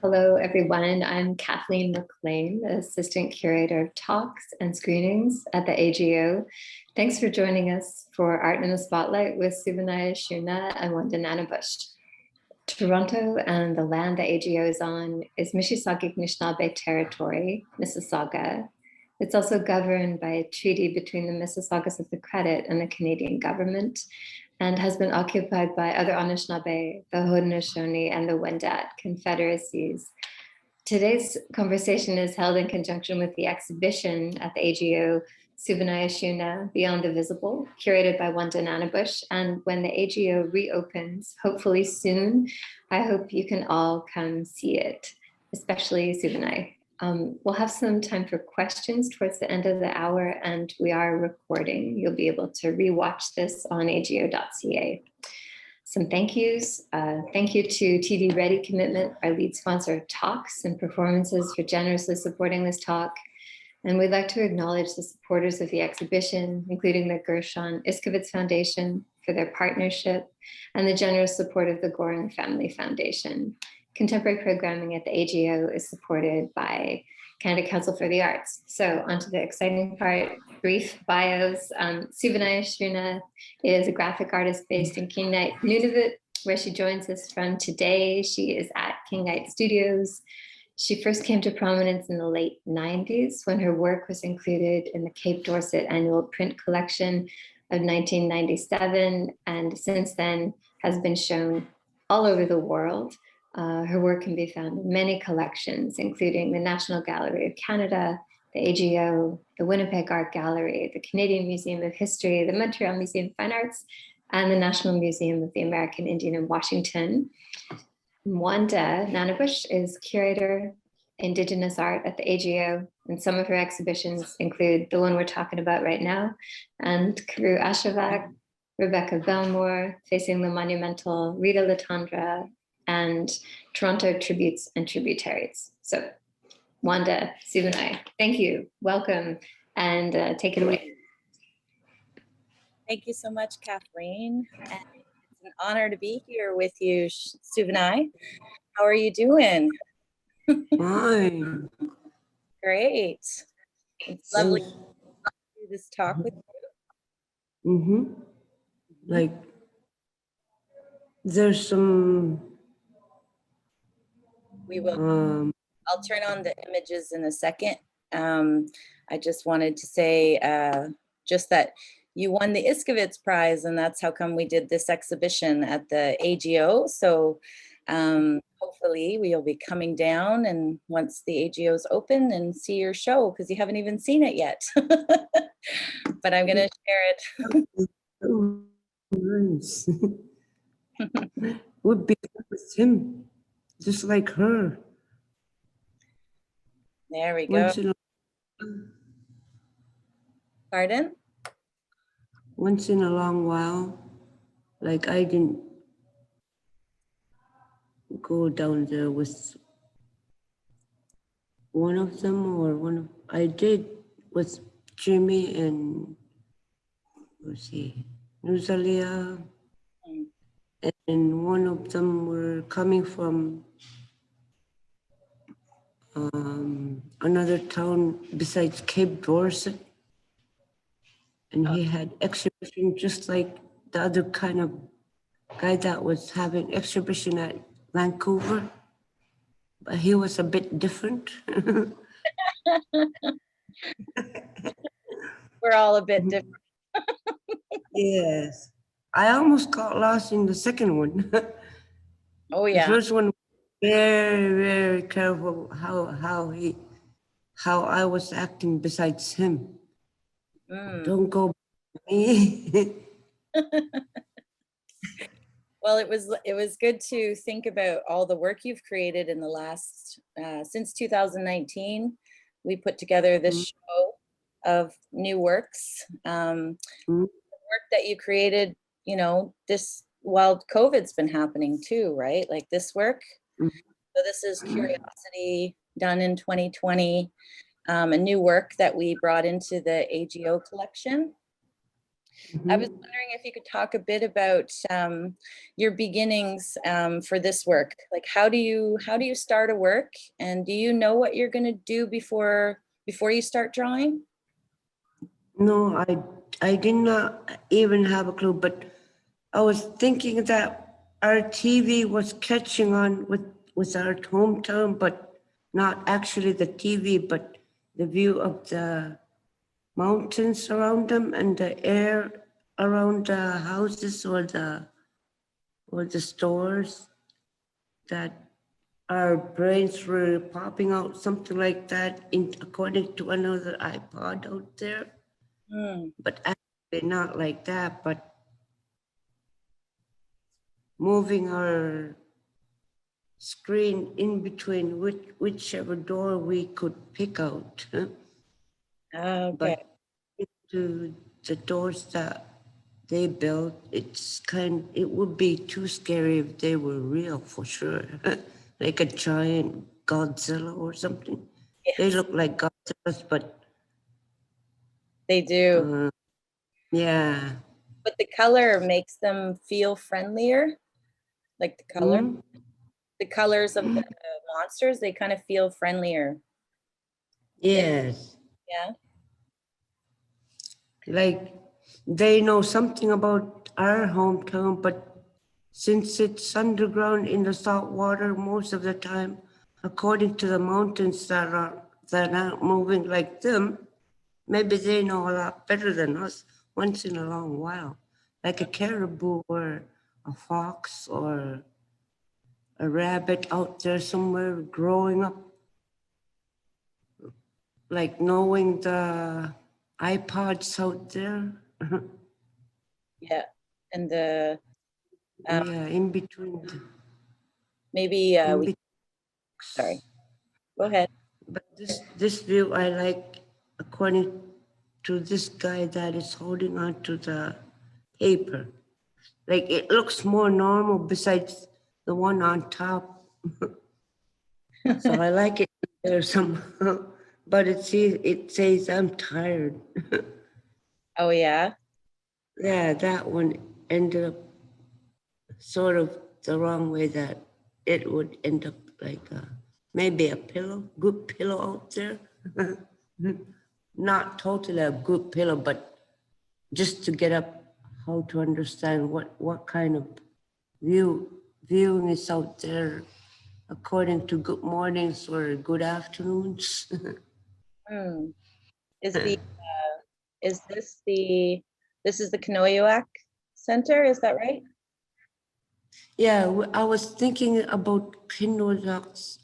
Hello, everyone. I'm Kathleen McLean, Assistant Curator of Talks and Screenings at the AGO. Thanks for joining us for Art in the Spotlight with Shuvinai Ashoona and Wanda Nanibush. Toronto and the land the AGO is on is Mississauga Anishinaabe territory, Mississauga. It's also governed by a treaty between the Mississaugas of the Credit and the Canadian government, and has been occupied by other Anishinaabe, the Haudenosaunee, and the Wendat confederacies. Today's conversation is held in conjunction with the exhibition at the AGO, Shuvinai Ashoona, Beyond the Visible, curated by Wanda Nanibush. And when the AGO reopens, hopefully soon, I hope you can all come see it, especially Shuvinai. We'll have some time for questions towards the end of the hour, and we are recording. You'll be able to rewatch this on ago.ca. Some thank yous. Thank you to TD Ready Commitment, our lead sponsor of talks and performances, for generously supporting this talk. And we'd like to acknowledge the supporters of the exhibition, including the Gershon Iskovitz Foundation for their partnership, and the generous support of the Goring Family Foundation. Contemporary programming at the AGO is supported by Canada Council for the Arts. So onto the exciting part, brief bios. Shuvinai Ashoona is a graphic artist based in Kingnite, Nunavut, where she joins us from today. She is at Kingnite Studios. She first came to prominence in the late 90s when her work was included in the Cape Dorset annual print collection of 1997, and since then has been shown all over the world. Her work can be found in many collections, including the National Gallery of Canada, the AGO, the Winnipeg Art Gallery, the Canadian Museum of History, the Montreal Museum of Fine Arts, and the National Museum of the American Indian in Washington. Wanda Nanibush is Curator, Indigenous Art at the AGO, and some of her exhibitions include the one we're talking about right now, and Shuvinai Ashoona, Rebecca Belmore, Facing the Monumental, Rita Latondra, and Toronto Tributes and Tributaries. So Wanda, Shuvinai, thank you, welcome, and take it away. Thank you so much, Kathleen. And it's an honor to be here with you, Shuvinai. How are you doing? Fine. Great. It's lovely to do this talk with you. Mm-hmm. Like, there's some... We will. I'll turn on the images in a second. I just wanted to say just that you won the Iskovitz Prize, and that's how come we did this exhibition at the AGO. So hopefully we'll be coming down, and once the AGO's open, and see your show, because you haven't even seen it yet. But I'm going to share it. Oh, nice. Would be with him, just like her. There we go. Pardon? Once in a long while, like I didn't go down there with one of them, or I did with Jimmy and, let's see, Nuzalia, and one of them were coming from another town besides Cape Dorset, and he had exhibition just like the other kind of guy that was having exhibition at Vancouver, but he was a bit different. We're all a bit different. Yes, I almost got lost in the second one. Oh yeah. The first one, very, very careful how I was acting besides him. Don't go by me. Well, it was good to think about all the work you've created in the last, since 2019. We put together this show of new works. The work that you created, you know, this while COVID's been happening too, right? Like this work. So this is Curiosity, done in 2020, a new work that we brought into the AGO collection. I was wondering if you could talk a bit about your beginnings for this work. Like, how do you start a work, and do you know what you're going to do before you start drawing? No, I did not even have a clue, but I was thinking that our TV was catching on with our hometown, but not actually the TV, but the view of the mountains around them and the air around the houses or the stores, that our brains were popping out, something like that, according to another iPod out there. But actually not like that, but moving our screen in between whichever door we could pick out. Okay. But to the doors that they built, it would be too scary if they were real, for sure. Like a giant Godzilla or something. Yes. They look like Godzillas, but They do. yeah. But the color makes them feel friendlier. Like the color, the colors of the monsters, they kind of feel friendlier. Yes. Yeah. Like they know something about our hometown, but since it's underground in the salt water most of the time, according to the mountains that aren't moving like them, maybe they know a lot better than us once in a long while, like a caribou or a fox or a rabbit out there somewhere growing up, like knowing the iPods out there. Yeah. And the Yeah, in between. maybe sorry. Go ahead. But this view I like, according to this guy that is holding on to the paper. Like it looks more normal besides the one on top. So I like it there somehow. But it says I'm tired. Oh yeah. Yeah, that one ended up sort of the wrong way, that it would end up like maybe a good pillow out there. Not totally a good pillow, but just to get up, how to understand what kind of viewing is out there according to good mornings or good afternoons. Is the is this is the Pitseolak Center, is that right? Yeah, I was thinking about Pitseolak's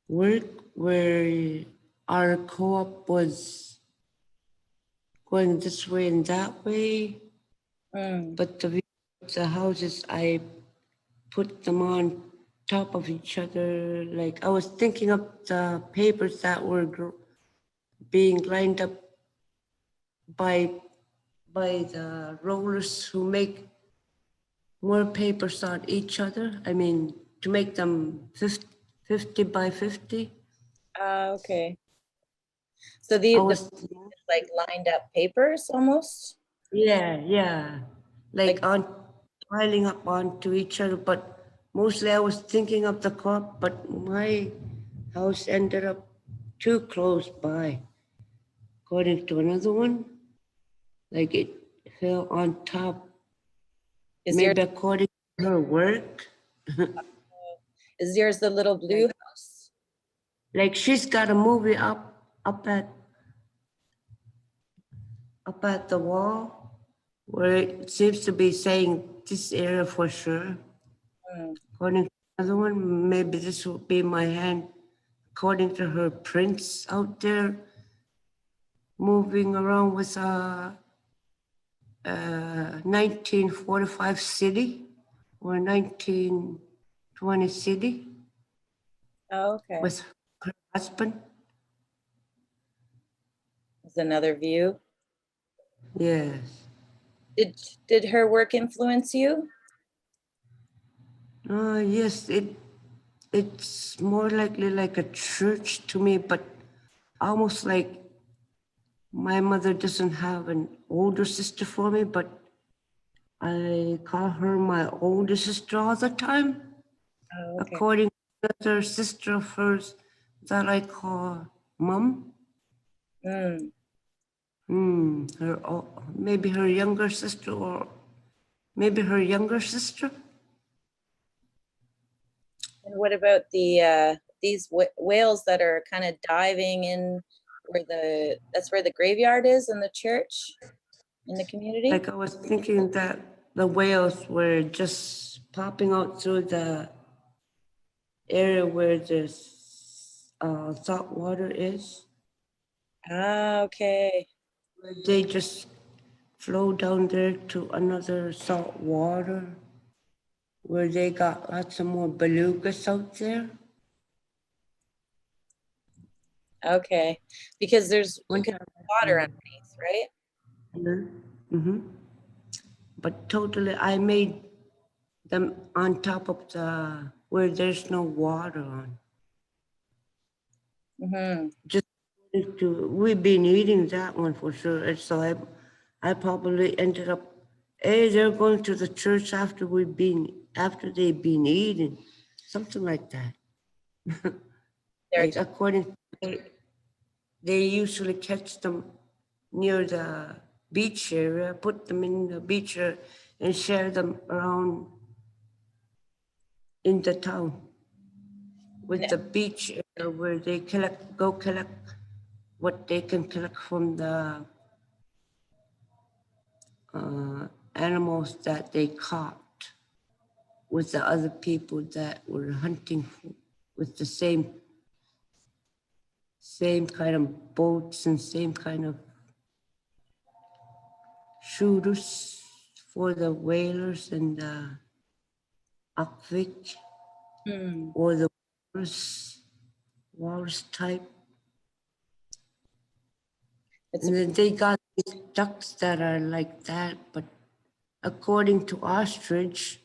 work, where our co-op was going this way and that way, but the houses, I put them on top of each other. Like I was thinking of the papers that were being lined up by the rollers who make more papers on each other. I mean, to make them 50 by 50. Okay. So I the was, like lined up papers almost? yeah, like on piling up onto each other. But mostly I was thinking of the co-op, but my house ended up too close by. According to another one, like it fell on top. Is Maybe according to her work. yours the little blue house? Like she's got a movie up at the wall where it seems to be saying this area for sure. According to another one, maybe this will be my hand. According to her prints out there, moving around with a 1945 city or 1920 city Oh, okay. with her husband. There's another view. Yes. Did her work influence you? Yes, it's more likely like a church to me, but almost like my mother doesn't have an older sister for me, but I call her my older sister all the time. Oh, okay. According to another sister of hers that I call Mom. Mm. Maybe her younger sister, or maybe her younger sister. And what about these whales that are kind of diving in where that's where the graveyard is in the church, in the community? Like I was thinking that the whales were just popping out through the area where the salt water is. Ah, okay. They just flow down there to another salt water where they got lots of more belugas out there. Okay. Because there's One water time, underneath, right? mm-hmm. But totally, I made them on top of the where there's no water on. Mm-hmm. Just we've been eating that one for sure. And so I probably ended up, hey, they're going to the church after they've been eating, something like that. Like according, they usually catch them near the beach area, put them in the beach area, and share them around in the town with the beach area where they go collect what they can collect from the animals that they caught with the other people that were hunting with the same kind of boats and same kind of shooters for the whalers and the aquavit or the walrus type. And then they got these ducks that are like that, but according to ostrich,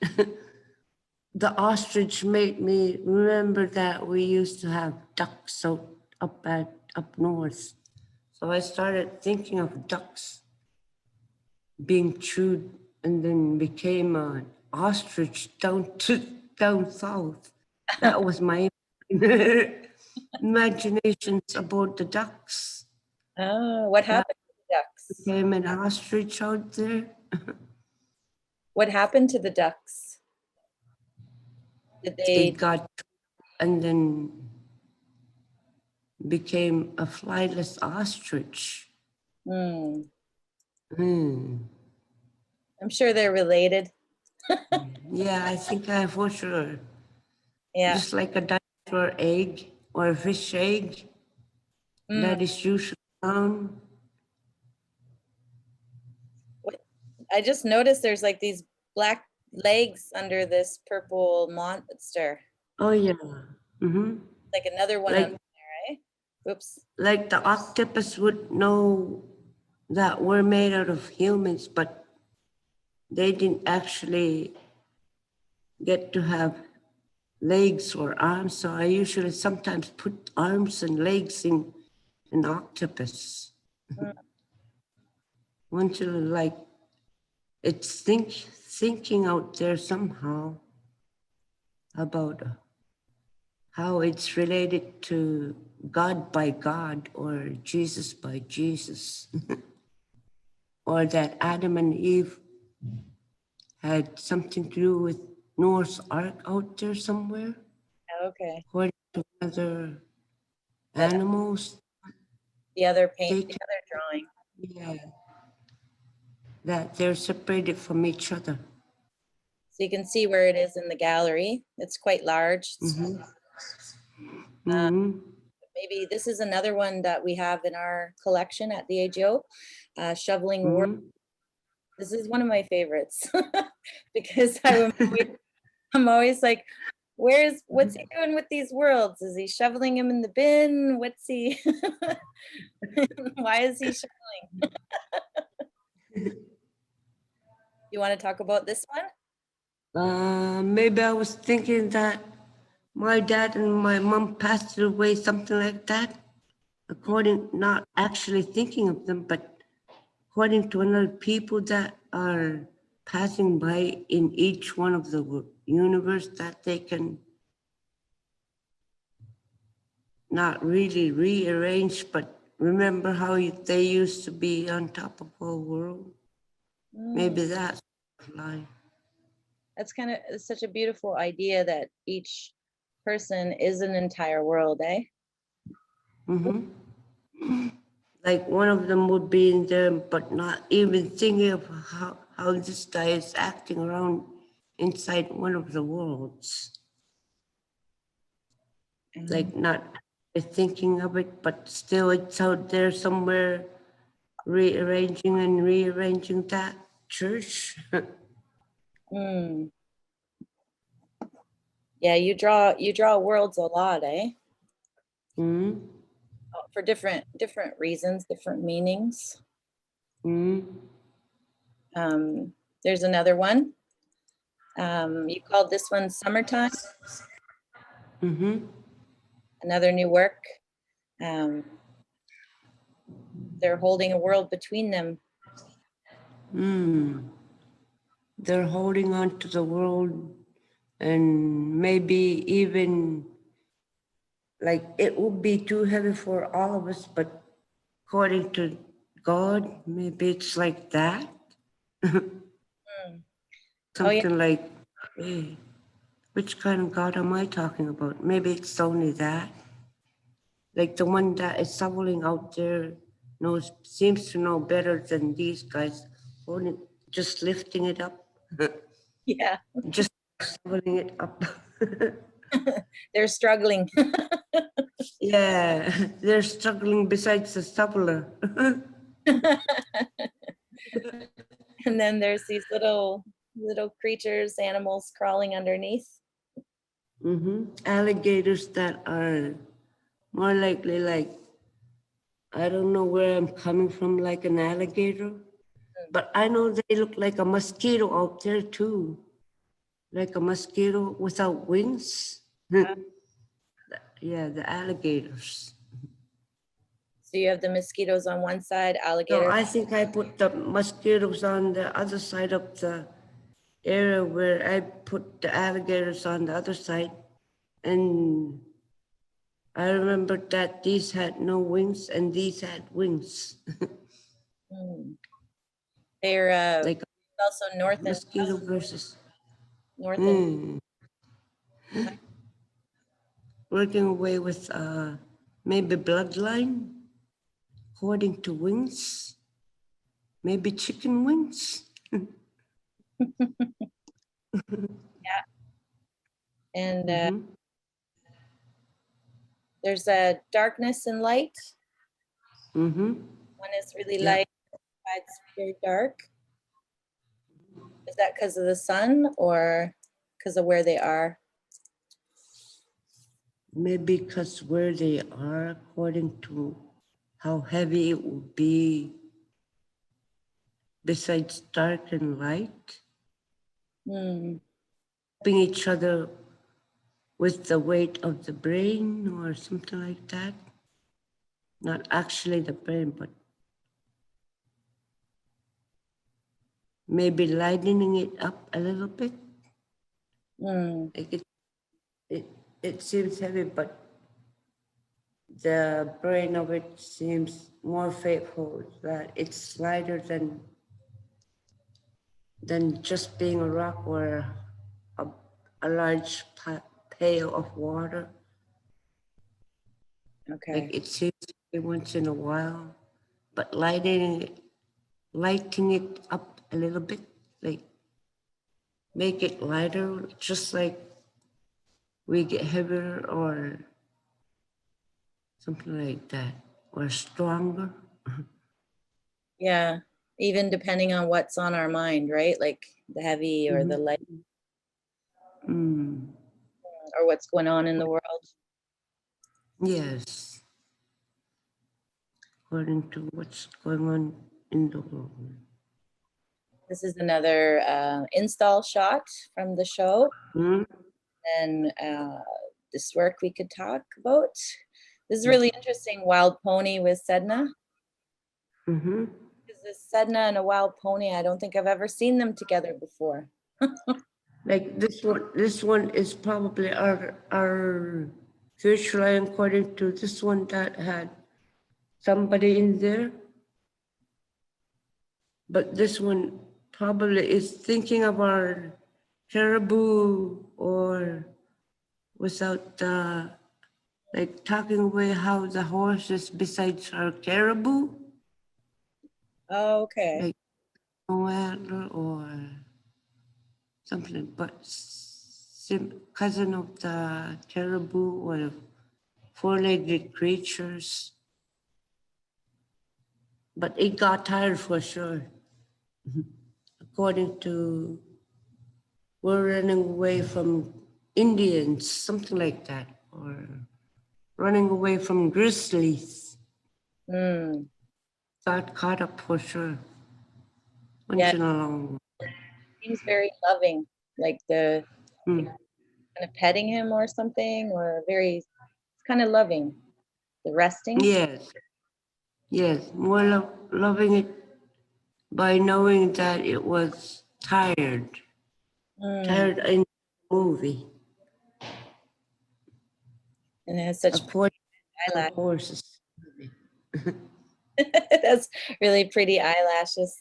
the ostrich made me remember that we used to have ducks up north. So I started thinking of ducks being chewed and then became an ostrich down south. That was my imaginations about the ducks. Oh, what happened to the ducks? Became an ostrich out there. What happened to the ducks? Did They got and then became a flightless ostrich. Hmm. Hmm. I'm sure they're related. Yeah, I think I for sure. Yeah. Just like a dinosaur egg or a fish egg that is usually found. I just noticed there's like these black legs under this purple monster. Oh yeah. Mm-hmm. Like another one Like, on there, right? Oops. like the octopus would know that we're made out of humans, but they didn't actually get to have legs or arms. So I usually sometimes put arms and legs in an octopus. Once you like, it's thinking out there somehow about how it's related to God by God or Jesus by Jesus, or that Adam and Eve had something to do with Noah's Ark out there somewhere. Okay. According to other animals. The other drawing. Yeah, that they're separated from each other. So you can see where it is in the gallery. It's quite large. Maybe this is another one that we have in our collection at the AGO, Shoveling Work. This is one of my favorites because I'm always like, what's he doing with these worlds? Is he shoveling them in the bin? What's he, why is he shoveling? You want to talk about this one? Maybe I was thinking that my dad and my mom passed away, something like that. according, not actually thinking of them, but according to another people that are passing by in each one of the universe, that they can not really rearrange, but remember how they used to be on top of the whole world. Maybe that's life. That's kind of such a beautiful idea that each person is an entire world, eh? Like one of them would be in there, but not even thinking of how this guy is acting around inside one of the worlds. Like not thinking of it, but still it's out there somewhere rearranging and rearranging that church. Yeah, you draw worlds a lot, eh? For different reasons, different meanings. There's another one. You called this one Summertime. Another new work. They're holding a world between them. They're holding on to the world, and maybe even like it would be too heavy for all of us, but according to God, maybe it's like that. Something like, hey, which kind of God am I talking about? Maybe it's only that. Like the one that is shoveling out there seems to know better than these guys, only just lifting it up. Yeah. Just shoveling it up. They're struggling. Yeah, they're struggling besides the shoveler. And then there's these little creatures, animals crawling underneath. Alligators that are more likely like, I don't know where I'm coming from, like an alligator, but I know they look like a mosquito out there too, like a mosquito without wings. Yeah, the alligators. So you have the mosquitoes on one side, So alligators. I think I put the mosquitoes on the other side of the area where I put the alligators on the other side. And I remember that these had no wings and these had wings. They're Like also north and mosquito versus and working away with maybe bloodline, according to wings, maybe chicken wings. yeah. And there's a darkness and light. One is really light, it's very dark. Is that because of the sun or because of where they are? Maybe because where they are, according to how heavy it would be, besides dark and light, helping each other with the weight of the brain or something like that. Not actually the brain, but maybe lightening it up a little bit. Like it seems heavy, but the brain of it seems more faithful, that it's lighter than just being a rock or a large pail of water. Okay. Like it seems every once in a while, but lighting it up a little bit, like make it lighter, just like we get heavier or something like that, or stronger. Yeah, even depending on what's on our mind, right? Like the heavy or the light, or what's going on in the world. Yes, according to what's going on in the world. This is another install shot from the show. And this work we could talk about. This is really interesting. Wild pony with Sedna. Mm-hmm. Because this Sedna and a wild pony, I don't think I've ever seen them together before. Like this one is probably our virtual line according to this one that had somebody in there. But this one probably is thinking of our caribou or without like talking away how the horses besides our caribou, Oh, okay. like Noel or something, but cousin of the caribou or four-legged creatures. But it got tired for sure. According to, we're running away from Indians, something like that, or running away from grizzlies. Mm. Got caught up for sure. Once Yeah. in a long. Seems very loving, like the Mm. kind of petting him or something, or very, it's kind of loving. The resting. Yes, yes, more loving it by knowing that it was tired, tired in the movie. And it has such According to eyelash. horses. That's really pretty eyelashes.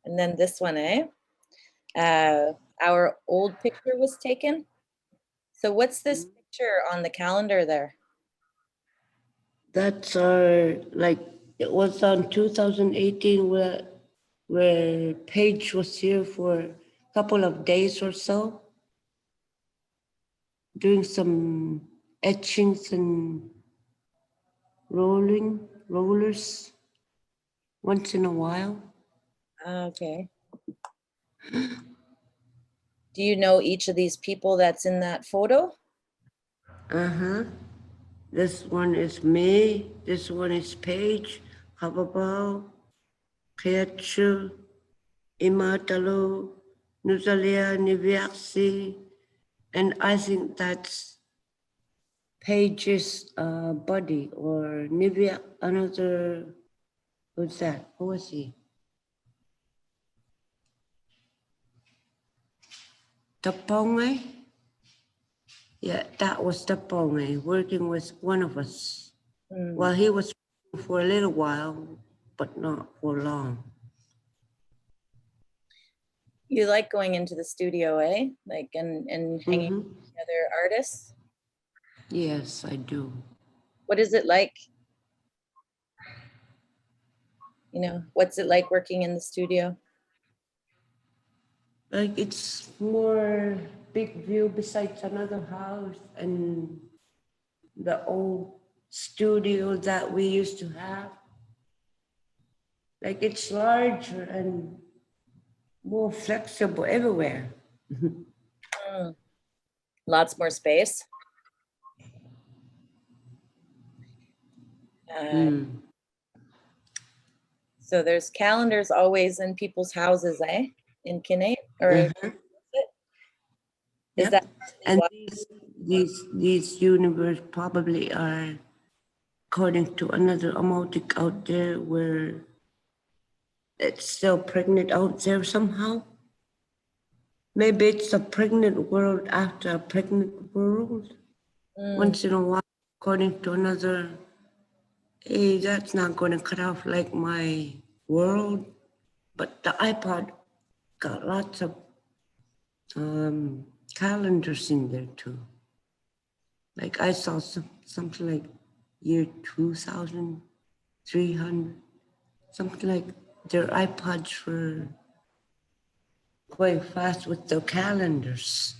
And then this one, our old picture was taken. So what's this picture on the calendar there? That's our, like, it was on 2018 where Paige was here for a couple of days or so, doing some etchings and rollers once in a while. Okay. Do you know each of these people that's in that photo? Uh-huh. This one is me, this one is Paige, Hababao, Curator, Imatalo, Nuzalia, Niviaxi, and I think that's Paige's body or Nivea, another, who's that? Who was he? Taponge? Yeah, that was Taponge working with one of us. Well, he was for a little while, but not for long. You like going into the studio, eh? Like and hanging with other artists? Yes, I do. What is it like? You know, what's it like working in the studio? Like it's more big view besides another house and the old studio that we used to have. Like it's larger and more flexible everywhere. Lots more space. So there's calendars always in people's houses, eh? In Kinnaid? Or is that and these universe probably are according to another Amotic out there where it's still pregnant out there somehow. Maybe it's a pregnant world after a pregnant world. Once in a while, according to another, hey, that's not going to cut off like my world. But the iPod got lots of calendars in there too. Like I saw something like year 2300, something like their iPods were going fast with the calendars.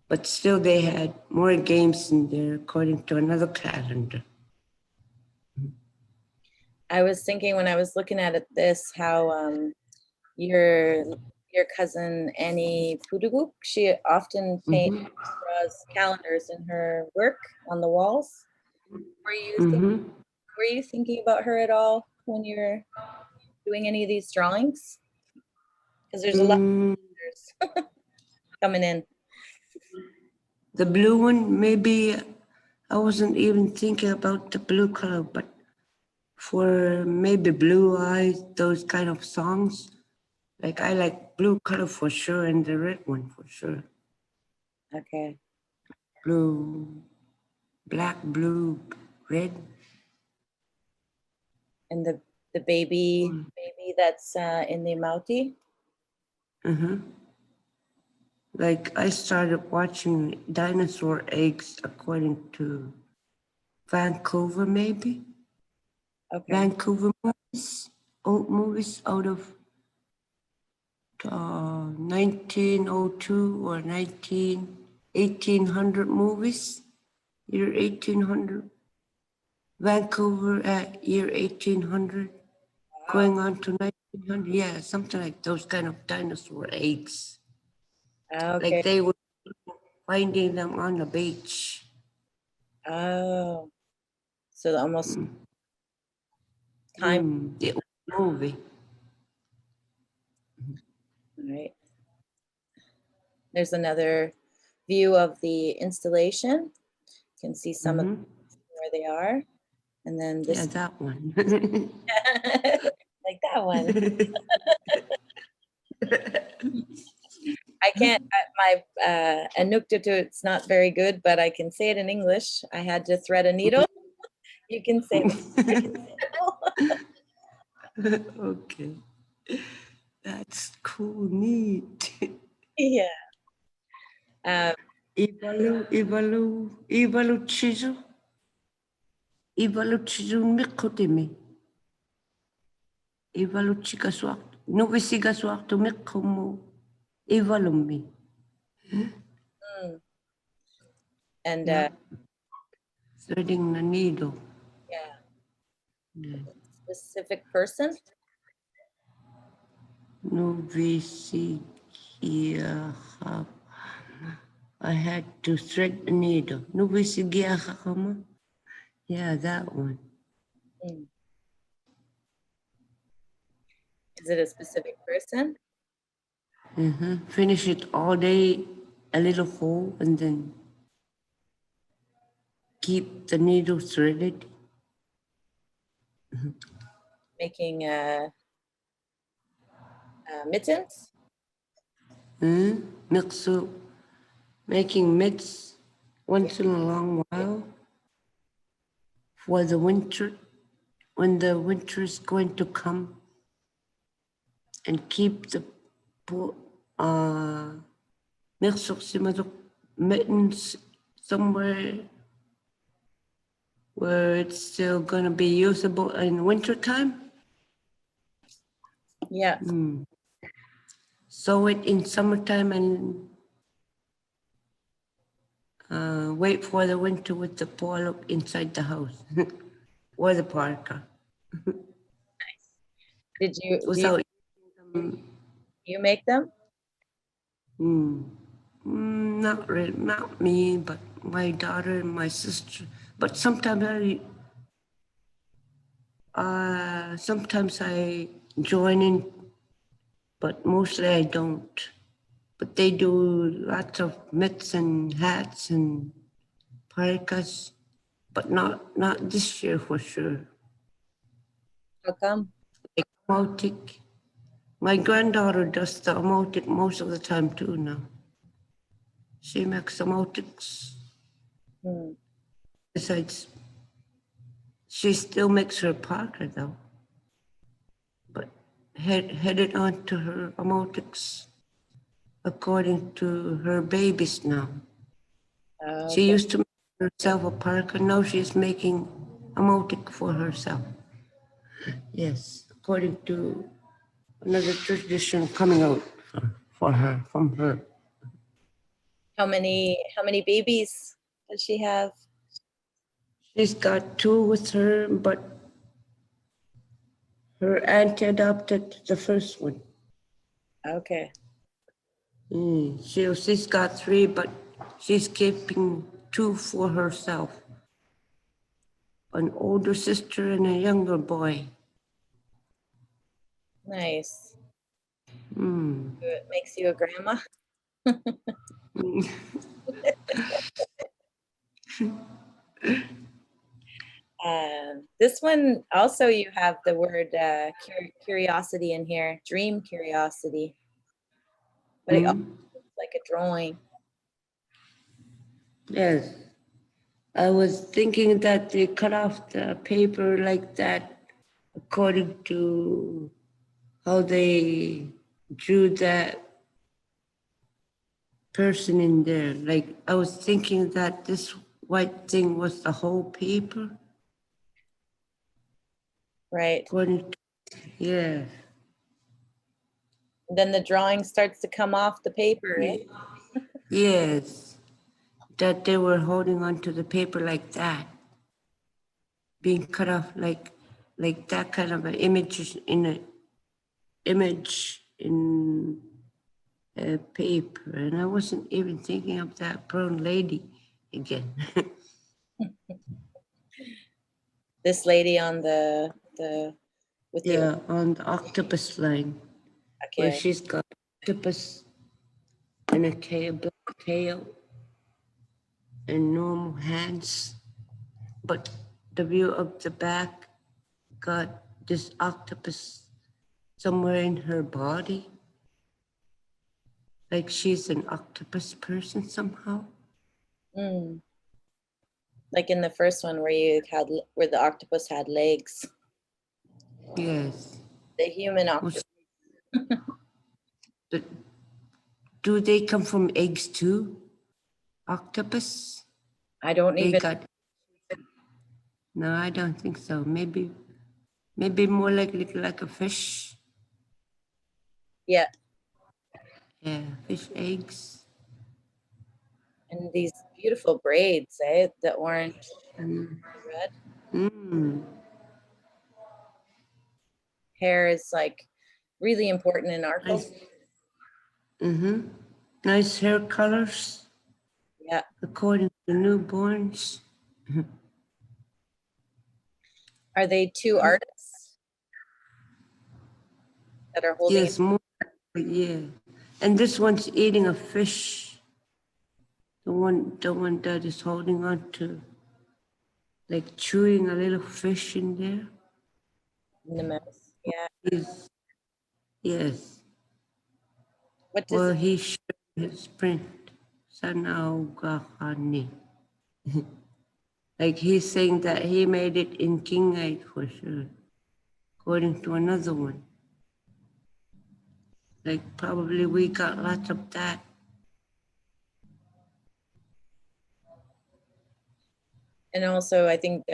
But still they had more games in there according to another calendar. I was thinking when I was looking at this, how your cousin Annie Puduguk, she often draws calendars in her work on the walls. Were you thinking about her at all when you're doing any of these drawings? Because there's a lot of pictures coming in. The blue one, maybe I wasn't even thinking about the blue color, but for maybe Blue Eyes, those kind of songs, like I like blue color for sure and the red one for sure. Okay. Blue, black, blue, red. And the baby that's in the Mauti. Uh-huh. Like I started watching dinosaur eggs according to Vancouver, maybe. Okay. Vancouver movies, old movies out of 1902 or 1800 movies, year 1800. Vancouver at year 1800, going on to 1900. Yeah, something like those kind of dinosaur eggs. Okay. Like they were finding them on the beach. Oh. So almost time. The old movie. All right. There's another view of the installation. You can see some of where they are. And then this. Yeah, that one. Like that one. I can't, my it's not very good, but I can say it in English. I had to thread a needle. You can say Okay. That's cool, neat. Yeah. Ivalu chizu mikotimi. Ivalu chikaswak. Nuvisigaswak to mikomu. Ivalumi. And threading the needle. yeah. Yeah. Specific person. Nuvisigiaha. I had to thread the needle. Nuvisigiaha. Yeah, that one. Is it a specific person? Finish it all day, a little hole, and then keep the needle threaded. Making mittens? Making mitts once in a long while for the winter, when the winter is going to come, and keep the mittens somewhere where it's still going to be usable in winter time. Yeah. Sow it in summertime and wait for the winter with the Pitseolak inside the house or the parka. Did you, Without you make them? Not really, not me, but my daughter and my sister. But sometimes I join in, but mostly I don't. But they do lots of mitts and hats and parkas, but not this year for sure. How come? Like Amotic. My granddaughter does the Amotic most of the time too now. She makes Amotics. Besides, she still makes her parka though, but headed on to her Amotics according to her babies now. Okay. She used to make herself a parka, now she's making Amotic for herself. Yes, according to another tradition coming out from her. How many babies does she have? She's got 2 with her, but her auntie adopted the first one. Okay. She's got 3, but she's keeping 2 for herself. An older sister and a younger boy. Nice. Mm. It makes you a grandma. This one also, you have the word curiosity in here, dream curiosity, but it also looks like a drawing. Yes. I was thinking that they cut off the paper like that according to how they drew that person in there. Like I was thinking that this white thing was the whole paper. Right. According to, yeah. Then the drawing starts to come off the paper, eh? Yes. That they were holding onto the paper like that. Being cut off like that kind of an image in a paper, and I wasn't even thinking of that brown lady again. This lady on the with Yeah, on the octopus line, where okay. she's got octopus and a black tail, and normal hands, but the view of the back got this octopus somewhere in her body, like she's an octopus person somehow. Mm. Like in the first one where the octopus had legs. Yes. The human octopus. But do they come from eggs too? Octopus? I don't They even. got. No, I don't think so. Maybe more like a fish. Yeah. Yeah, fish eggs. And these beautiful braids, eh? The orange, Mm. red. Hair is like really important in our culture. Nice. Nice hair colors. Yeah. According to newborns. Are they two artists that are holding Yes, more. Yeah, and this one's eating a fish. The one that is holding on to, like chewing a little fish in there. in the mouth? Yeah. Yes. What does Well, it, he showed his print. Sanaugahani. Like he's saying that he made it in Kingite for sure, according to another one. Like probably we got lots of that. and also I think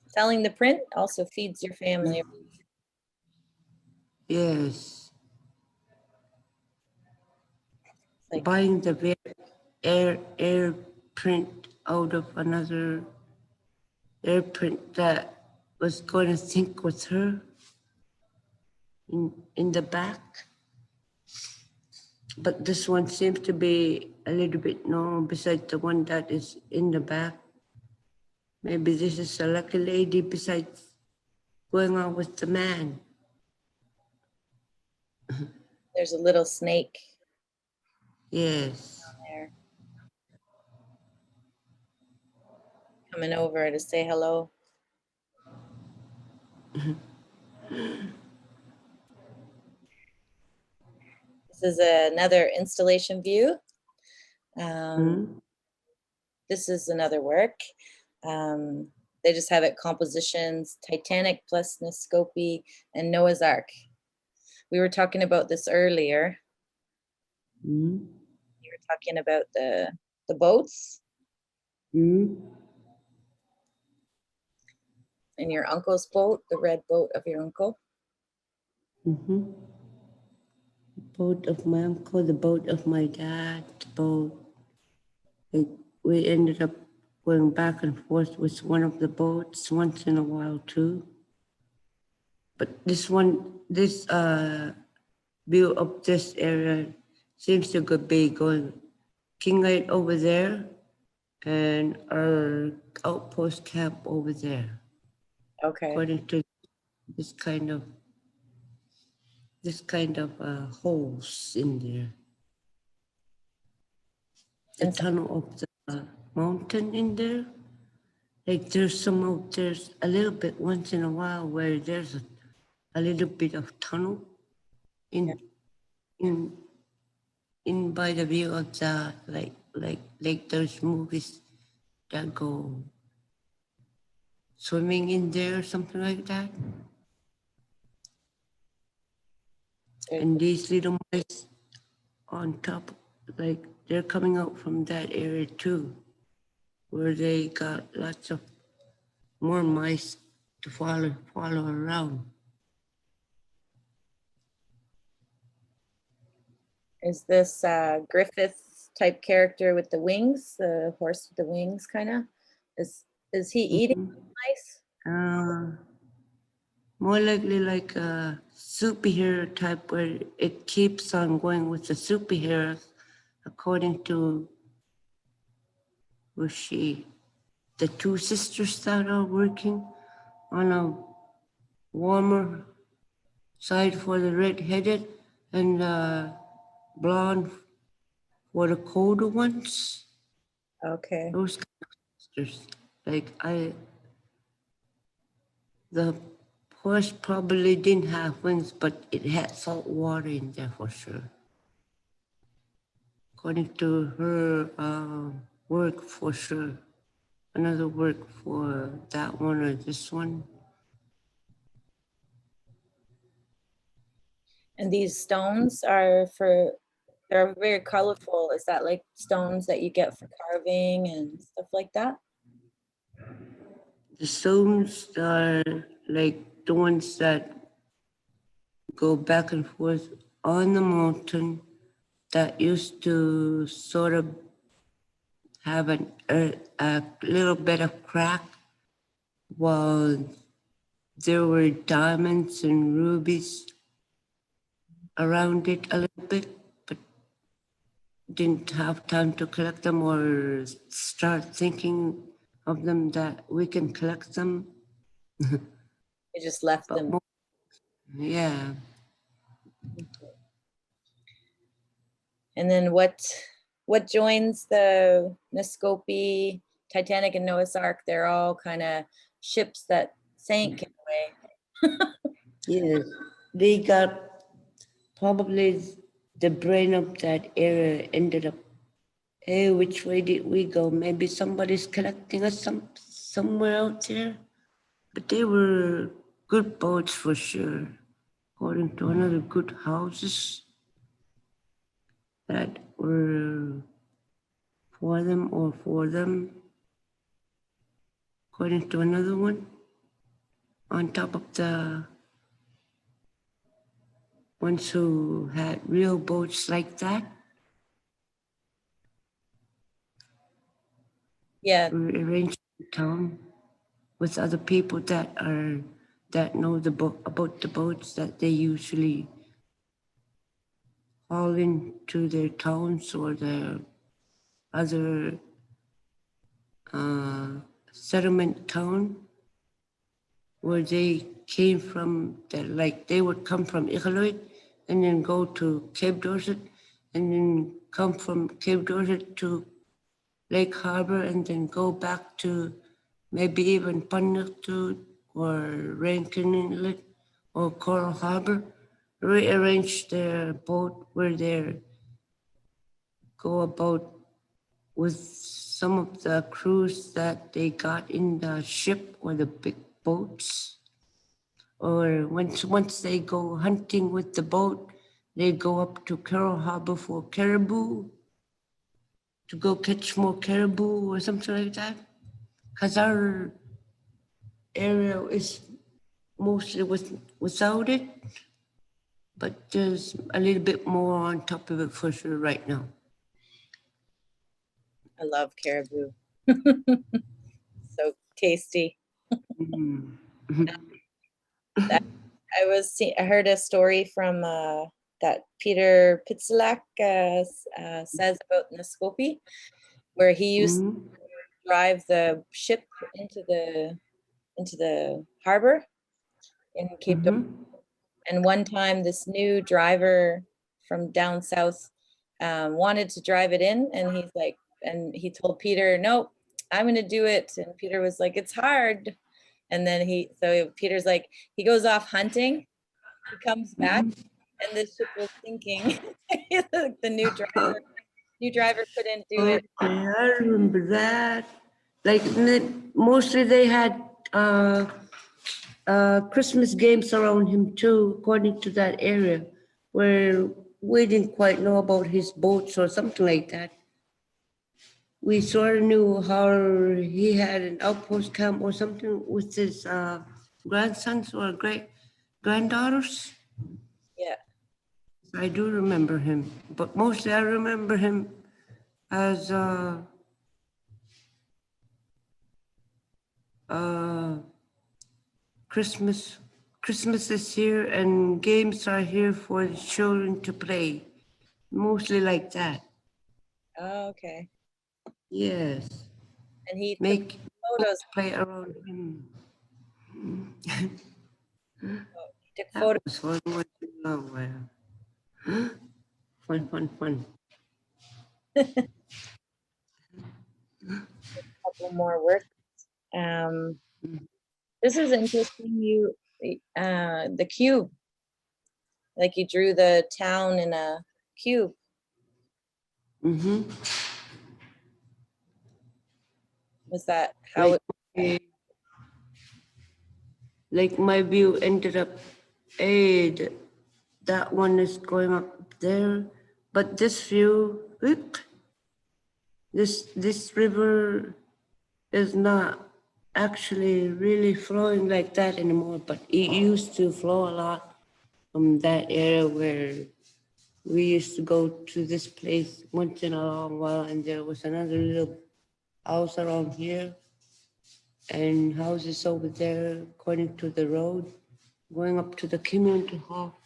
selling the print also feeds your family. Yes. Like Buying the air print out of another air print that was going to sync with her in the back. But this one seems to be a little bit normal besides the one that is in the back. Maybe this is a lucky lady besides going on with the man. there's a little snake Yes. there coming over to say hello. This is another installation view. This is another work. They just have it compositions, Titanic plus Nescopy, and Noah's Ark. We were talking about this earlier. You were talking about the boats. And your uncle's boat, the red boat of your uncle. Boat of my uncle, the boat of my dad, the boat. We ended up going back and forth with one of the boats once in a while too. But this view of this area seems to be going Kingite over there and our outpost camp over there. Okay. According to this this kind of holes in there. The tunnel of the mountain in there. Like there's some out there's a little bit once in a while where there's a little bit of tunnel in by the view of the like those movies that go swimming in there or something like that. And these little mice on top, like they're coming out from that area too, where they got lots of more mice to follow around. Is this Griffith type character with the wings, the horse with the wings kind of? Is he eating mice? More likely like a superhero type where it keeps on going with the superheroes according to the two sisters that are working on a warmer side for the red-headed and blonde for the colder ones. Okay. Those kind of sisters. Like the horse probably didn't have wings, but it had salt water in there for sure. According to her work for sure. Another work for that one or this one. And these stones are they're very colorful. Is that like stones that you get for carving and stuff like that? The stones are like the ones that go back and forth on the mountain that used to sort of have a little bit of crack while there were diamonds and rubies around it a little bit, but didn't have time to collect them or start thinking of them that we can collect them. You just left them. Yeah. And then what joins the Nescopi, Titanic, and Noah's Ark? They're all kind of ships that sank in a way. Yes, they got probably the brain of that area ended up, hey, which way did we go? Maybe somebody's collecting us somewhere out there. But they were good boats for sure, according to another good houses that were for them, according to another one, on top of the ones who had real boats like that. Yeah. Were arranged in town with other people that know about the boats that they usually haul into their towns or their other settlement town where they came from. Like they would come from Iqaluit and then go to Cape Dorset and then come from Cape Dorset to Lake Harbor and then go back to maybe even Panaktu or Rankin Inlet or Coral Harbor, rearrange their boat where they go about with some of the crews that they got in the ship or the big boats. Or once they go hunting with the boat, they go up to Coral Harbor for caribou, to go catch more caribou or something like that. Because our area is mostly without it, but there's a little bit more on top of it for sure right now. I love caribou. So tasty. I heard a story from that Peter Pitseolak says about Nescopi, where he used to drive the ship into the harbor in Cape Dorset, And one time this new driver from down south wanted to drive it in, and he's like, and he told Peter, nope, I'm going to do it. And Peter was like, it's hard. And then Peter's like, he goes off hunting, he comes back, and the ship was sinking. The new driver couldn't do it. Okay, I remember that. Like mostly they had Christmas games around him too, according to that area, where we didn't quite know about his boats or something like that. We sort of knew how he had an outpost camp or something with his grandsons or granddaughters. Yeah. I do remember him, but mostly I remember him as Christmas is here and games are here for the children to play. Mostly like that. Oh, okay. Yes. And he Make took photos. play around him. He took That photos. was fun once in a while. Fun. Couple more works. This is interesting. The cube, like you drew the town in a cube. Mm-hmm. Was that how Like my view ended up, that one is going up there, but this view, this river is not actually really flowing like that anymore, but it used to flow a lot from that area where we used to go to this place once in a long while, and there was another little house around here and houses over there according to the road going up to the community hall.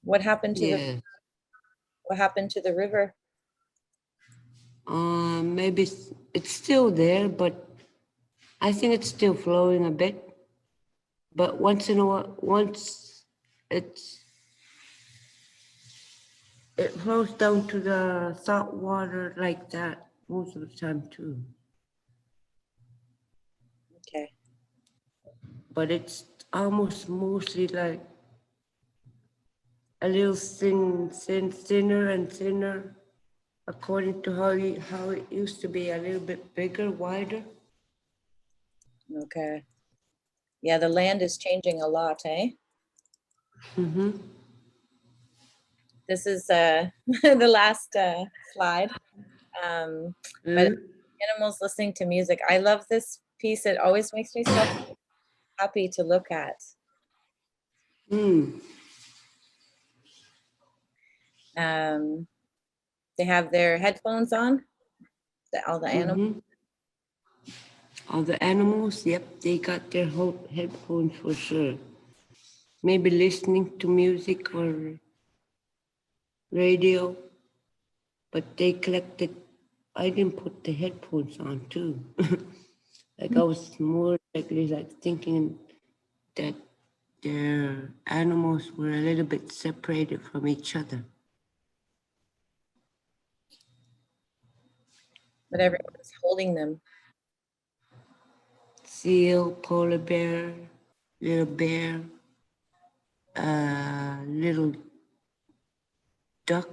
what happened to the river? Maybe it's still there, but I think it's still flowing a bit. But once in a while, it flows down to the salt water like that most of the time too. Okay. But it's almost mostly like a little thinner and thinner, according to how it used to be, a little bit bigger, wider. Okay. Yeah, the land is changing a lot, eh? Mm-hmm. This is the last slide. But animals listening to music. I love this piece. It always makes me so happy to look at. They have their headphones on, all the animals. All the animals, yep, they got their headphones for sure. Maybe listening to music or radio, but they collected. I didn't put the headphones on too. Like I was more likely like thinking that their animals were a little bit separated from each other. But everyone's holding them. Seal, polar bear, little bear, little duck,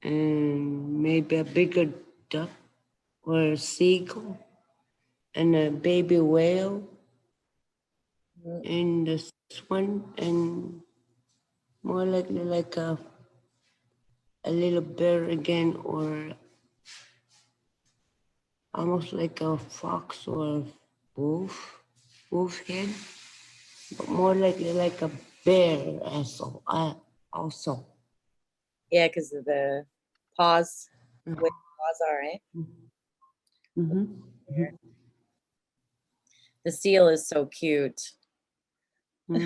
and maybe a bigger duck or a seagull, and a baby whale in this one, and more likely like a little bear again, or almost like a fox or a wolf head, but more likely like a bear also. Yeah, because of the paws, the way the paws are, eh? The seal is so cute. I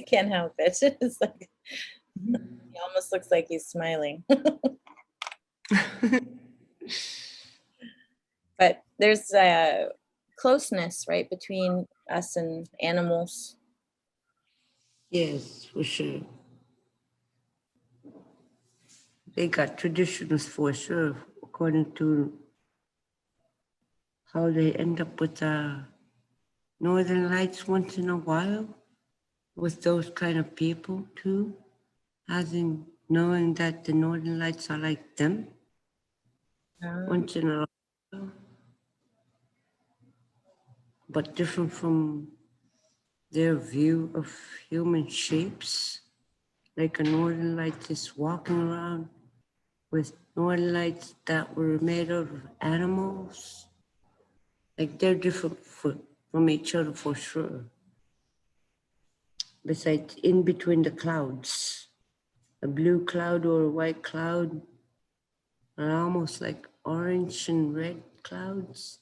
can't help it. It's like he almost looks like he's smiling. But there's closeness, right, between us and animals. Yes, for sure. They got traditions for sure, according to how they end up with Northern Lights once in a while, with those kind of people too, knowing that the Northern Lights are like them once in a while, but different from their view of human shapes. Like a Northern Light is walking around with Northern Lights that were made out of animals. Like they're different from each other for sure. Besides, in between the clouds, a blue cloud or a white cloud are almost like orange and red clouds.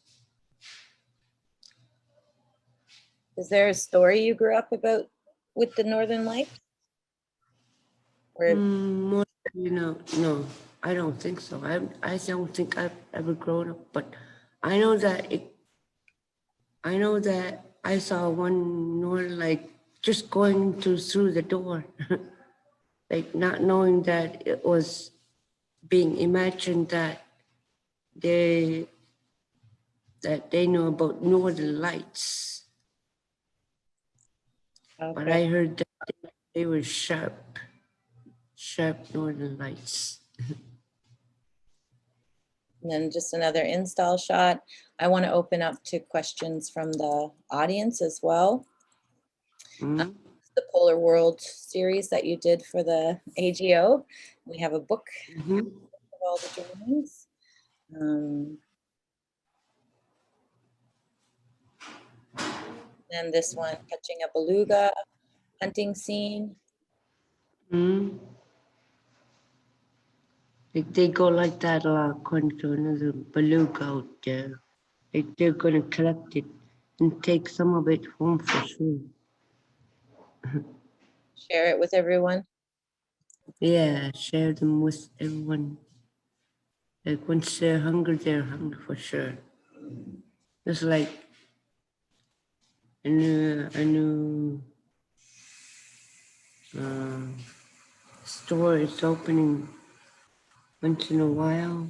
Is there a story you grew up about with the Northern Lights? Or More, no, I don't think so. I don't think I've ever grown up, but I know that I saw one Northern Light just going through the door, like not knowing that it was being imagined that they knew about Northern Lights. okay. But I heard that they were sharp Northern Lights. And then just another install shot. I want to open up to questions from the audience as well. Mm-hmm. The Polar World series that you did for the AGO. We have a book of all the drawings. Then this one, catching a beluga, hunting scene. Mm-hmm. Like they go like that a lot, according to another beluga out there. Like they're gonna collect it and take some of it home for sure. Share it with everyone. Yeah, share them with everyone. Like once they're hungry for sure. It's like a new store is opening once in a while.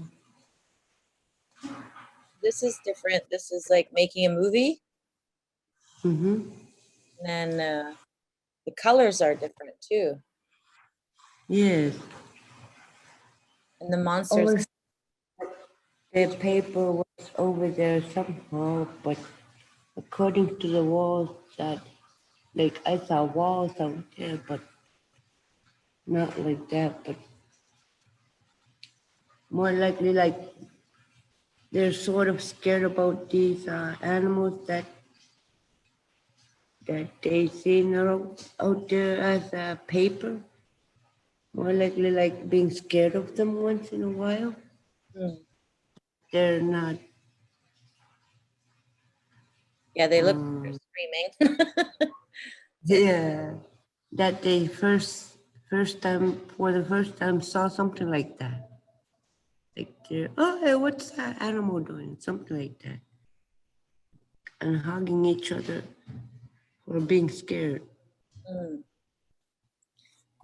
This is different. This is like making a movie. Mm-hmm. And then the colors are different too. Yes. And the monsters. The paper was over there somehow, but according to the walls that, like I saw walls out there, but not like that, but more likely like they're sort of scared about these animals that they seen out there as paper. More likely like being scared of them once in a while. They're not. Yeah, they look like they're screaming. Yeah, that they for the first time saw something like that. Like they're, oh, hey, what's that animal doing? Something like that. And hugging each other or being scared.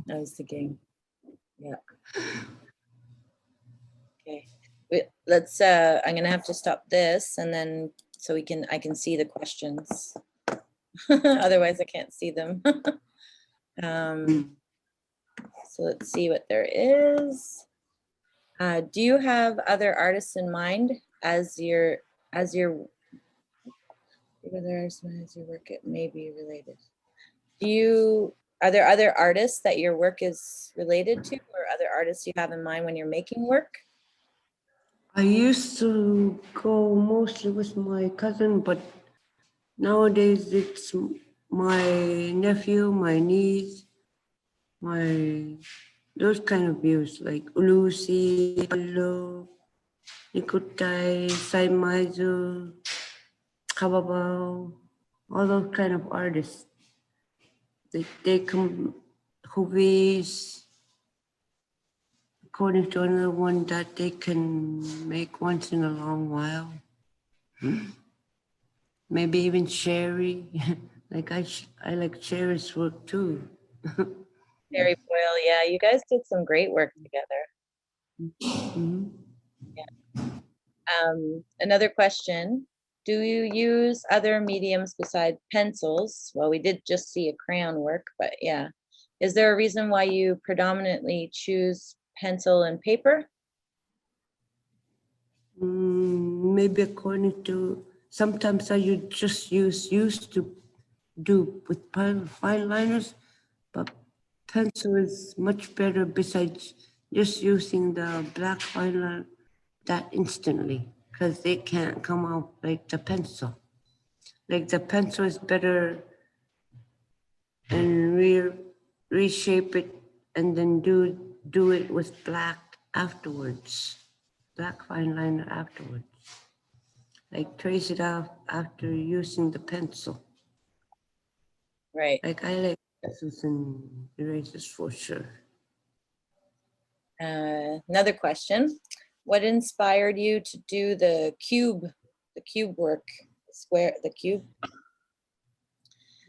I was thinking, yeah. Okay, let's. I'm gonna have to stop this, and then so I can see the questions. Otherwise, I can't see them. So let's see what there is. Do you have other artists in mind as your work it may be related? Are there other artists that your work is related to, or other artists you have in mind when you're making work? I used to go mostly with my cousin, but nowadays it's my nephew, my niece, those kind of views like Ulusi, Palo, Nikutai, Saimaizu, Kababao, all those kind of artists. They come, Hubis, according to another one that they can make once in a long while. maybe even Sherry. Like I like Sherry's work too. Sherry Boyle, yeah, you guys did some great work together. Mhm. Another question. Do you use other mediums besides pencils? Well, we did just see a crayon work, but yeah. Is there a reason why you predominantly choose pencil and paper? Maybe according to, sometimes I just used to do with fine liners, but pencil is much better besides just using the black fine liner that instantly, because they can't come out like the pencil. Like the pencil is better and reshape it and then do it with black afterwards, black fine liner afterwards. Like trace it out after using the pencil. Right. Like I like pencils and erasers for sure. Another question. What inspired you to do the cube work, the cube?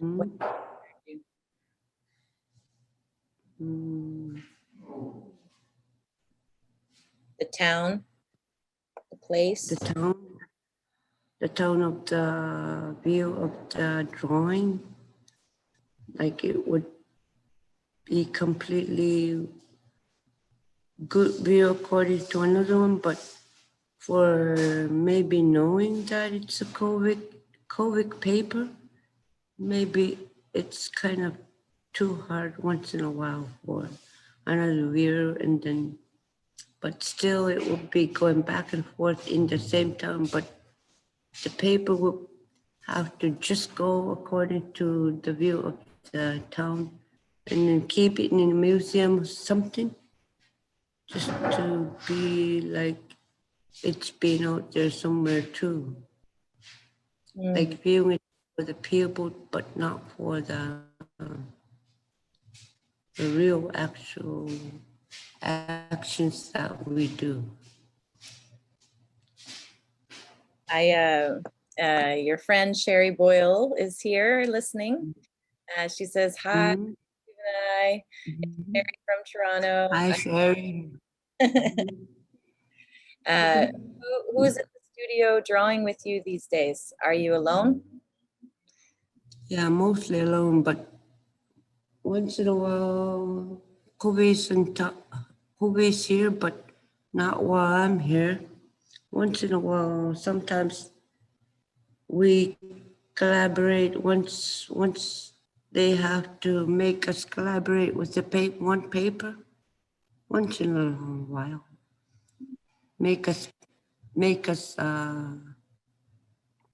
What Mm. inspired you? The town, the place. The tone of the view of the drawing, like it would be completely good view according to another one, but for maybe knowing that it's a COVID paper, maybe it's kind of too hard once in a while for another viewer, and then, but still it would be going back and forth in the same time, but the paper would have to just go according to the view of the town and then keep it in a museum or something, just to be like it's been out there somewhere too. Like viewing it for the people, but not for the real actual actions that we do. Your friend Sherry Boyle is here listening. She says, hi, Mhm. Shuvinai, Mhm. Sherry from Toronto. Hi, Sherry. Who is in the studio drawing with you these days? Are you alone? Yeah, mostly alone, but once in a while, Kobe's here, but not while I'm here. Once in a while, sometimes we collaborate once they have to make us collaborate with the one paper. Once in a while, make us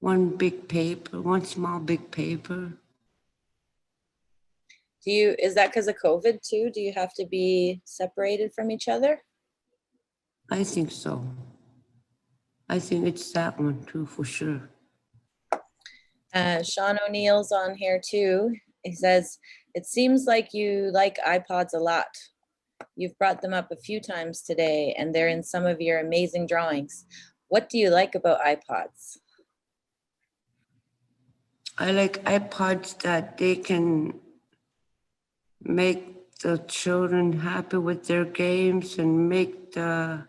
one big paper, one small big paper. Is that because of COVID too? Do you have to be separated from each other? I think so. I think it's that one too, for sure. Sean O'Neill's on here too. He says, it seems like you like iPods a lot. You've brought them up a few times today and they're in some of your amazing drawings. What do you like about iPods? I like iPods that they can make the children happy with their games and make the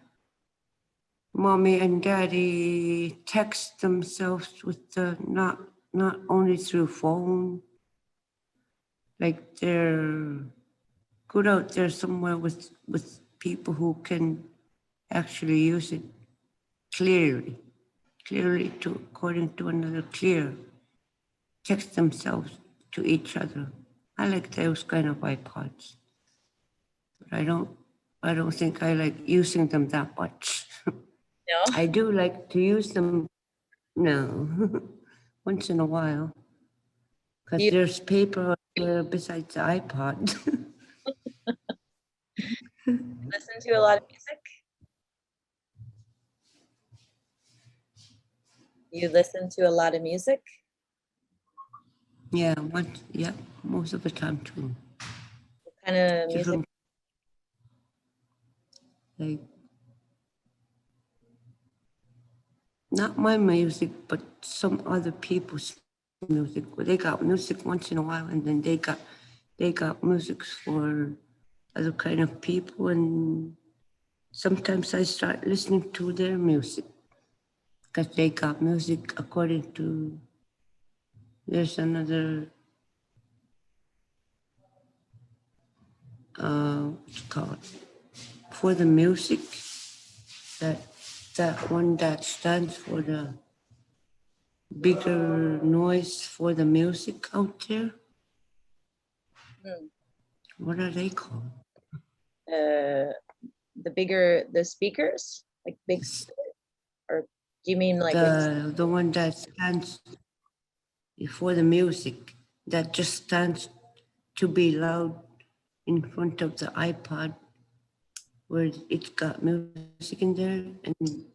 mommy and daddy text themselves with the not only through phone, like they're good out there somewhere with people who can actually use it clearly to according to another clear, text themselves to each other. I like those kind of iPods, but I don't think I like using them that much. No? I do like to use them, no, once in a while, Do because you there's paper out there besides the iPod. listen to a lot of music? You listen to a lot of music? Yeah, most of the time too. What kind of music? Different, like not my music, but some other people's music. Well, they got music once in a while, and then they got music for other kind of people, and sometimes I start listening to their music because they got music according to. There's another. What's it called? For the music, that one that stands for the bigger noise for the music out there. Hmm. What are they called? The speakers, like big, or do you mean like The one that stands for the music, that just stands to be loud in front of the iPod, where it's got music in there, and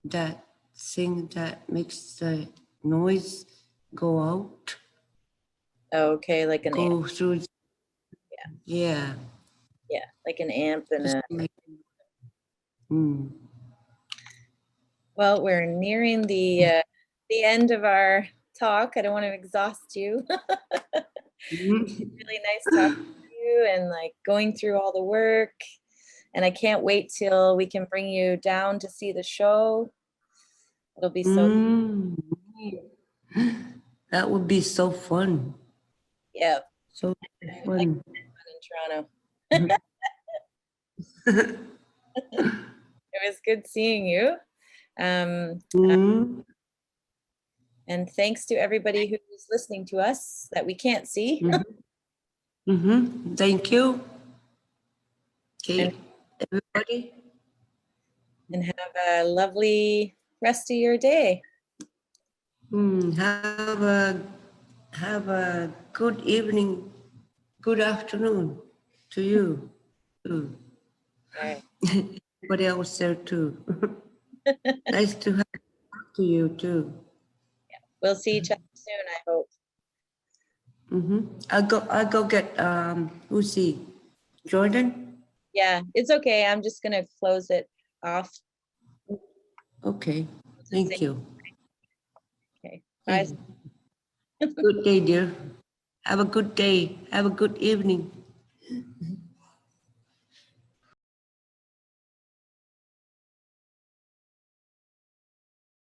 that thing that makes the noise go out, okay, like an amp? go through. Yeah. Yeah, like an amp and Just a. like, mm. Well, we're nearing the end of our talk. I don't want to exhaust you. Really nice talking to you and like going through all the work. And I can't wait till we can bring you down to see the show. It'll be so, That would be so fun. yeah, So like fun. in Toronto. It was good seeing you. Mm. And thanks to everybody who's listening to us that we can't see. Thank you. Okay, And, everybody. and have a lovely rest of your day. Have a good evening, good afternoon to you too. All right. Everybody else there too. Nice to have to you too. We'll see each other soon, I hope. I'll go get who's he? Jordan? Yeah, it's okay. I'm just gonna close it off. Okay. Thank you. Okay. Bye. Good day, dear. Have a good day. Have a good evening.